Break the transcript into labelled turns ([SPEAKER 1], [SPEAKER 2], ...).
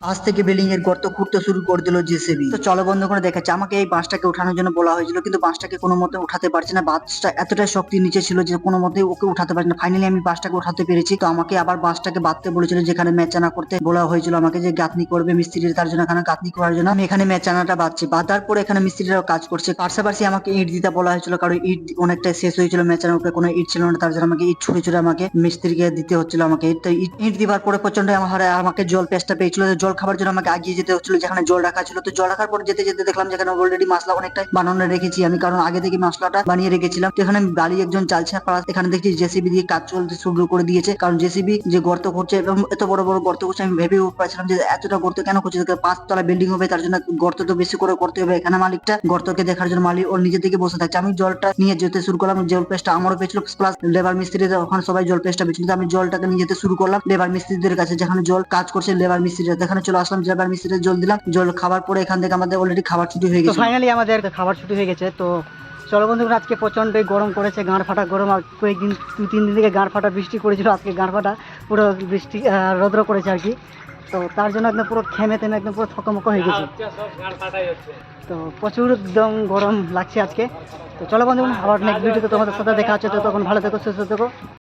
[SPEAKER 1] আজ থেকে বিল্ডিং এর গর্ত খুঁড়তে শুরু করে দিল জেসিবি। তো চলো বন্ধ করে দেখাচ্ছে, আমাকে এই বাঁশটাকে উঠানোর জন্য বলা হয়েছিল, কিন্তু বাঁশটাকে কোনো মতে উঠাতে পারছি না। বাঁশটা এতটাই শক্তি নিচে ছিল যে কোনো মতে ওকে উঠাতে পারছি না। ফাইনালি আমি বাঁশটাকে উঠাতে পেরেছি। তো আমাকে আবার বাঁশটাকে বাঁধতে বলেছিল, যেখানে মেচানা করতে বলা হয়েছিল আমাকে, যে গাঁথনি করবে মিস্ত্রির, তার জন্য এখানে গাঁথনি করার জন্য আমি এখানে মেচানাটা বাঁধছি। বাঁধার পরে এখানে মিস্ত্রিরাও কাজ করছে। পাশাপাশি আমাকে ইট দিতে বলা হয়েছিল, কারণ ইট অনেকটাই শেষ হয়েছিল, মেচানার উপরে কোনো ইট ছিল না, তার জন্য আমাকে ইট ছুড়ে ছুড়ে আমাকে মিস্ত্রিকে দিতে হচ্ছিল। আমাকে তো ইট দিবার পরে প্রচন্ড আমাকে জল পেস্টা পেয়েছিল। জল খাবার জন্য আমাকে আগিয়ে যেতে হচ্ছিল, যেখানে জল রাখা ছিল। তো জল রাখার পর যেতে যেতে দেখলাম যেখানে অলরেডি মশলা অনেকটাই বানানো রেখেছি আমি, কারণ আগে থেকে মশলাটা বানিয়ে রেখেছিলাম। তো এখানে বাড়ি একজন চালছে, এখানে দেখছি জেসিবি দিয়ে কাজ চলতে শুরু করে দিয়েছে, কারণ জেসিবি যে গর্ত করছে এবং এত বড় বড় গর্ত করছে, আমি ভেবেও পাচ্ছিলাম যে এতটা গর্ত কেন করছে। 5 তলা বিল্ডিং হবে, তার জন্য গর্ত তো বেশি করে করতে হবে। এখানে মালিকটা গর্তকে দেখার জন্য মালিক ওর নিজে থেকে বসে থাকছে। আমি জলটা নিয়ে যেতে শুরু করলাম। জল পেস্টটা আমারও পেয়েছিল, প্লাস লেবার মিস্ত্রিদের ওখানে সবাই জল পেস্টটা পেয়েছিল। আমি জলটাকে নিয়ে যেতে শুরু করলাম লেবার মিস্ত্রিদের কাছে, যেখানে জল কাজ করছে লেবার মিস্ত্রিরা। এখানে চলে আসলাম, লেবার মিস্ত্রিদের জল দিলাম। জল খাবার পরে এখান থেকে আমাদের অলরেডি খাবার ছুটি হয়ে গেছে। ফাইনালি আমাদের খাবার ছুটি হয়ে গেছে। তো চলো বন্ধুরা, আজকে প্রচন্ডই গরম করেছে, গাঁড় ফাটা গরম। আর কয়েকদিন 2-3 দিন থেকে গাঁড় ফাটা বৃষ্টি করেছিল, আজকে গাঁড় ফাটা পুরো বৃষ্টি রৌদ্র করেছে আর কি। তো তার জন্য একদম পুরো ঘেমে তেমে একদম পুরো থকমক হয়ে গেছে। তো প্রচুর একদম গরম লাগছে আজকে। তো চলো বন্ধুরা, আবার নেক্সট ভিডিওতে তোমাদের সাথে দেখা হচ্ছে। তো তখন ভালো থেকো, সুস্থ থেকো।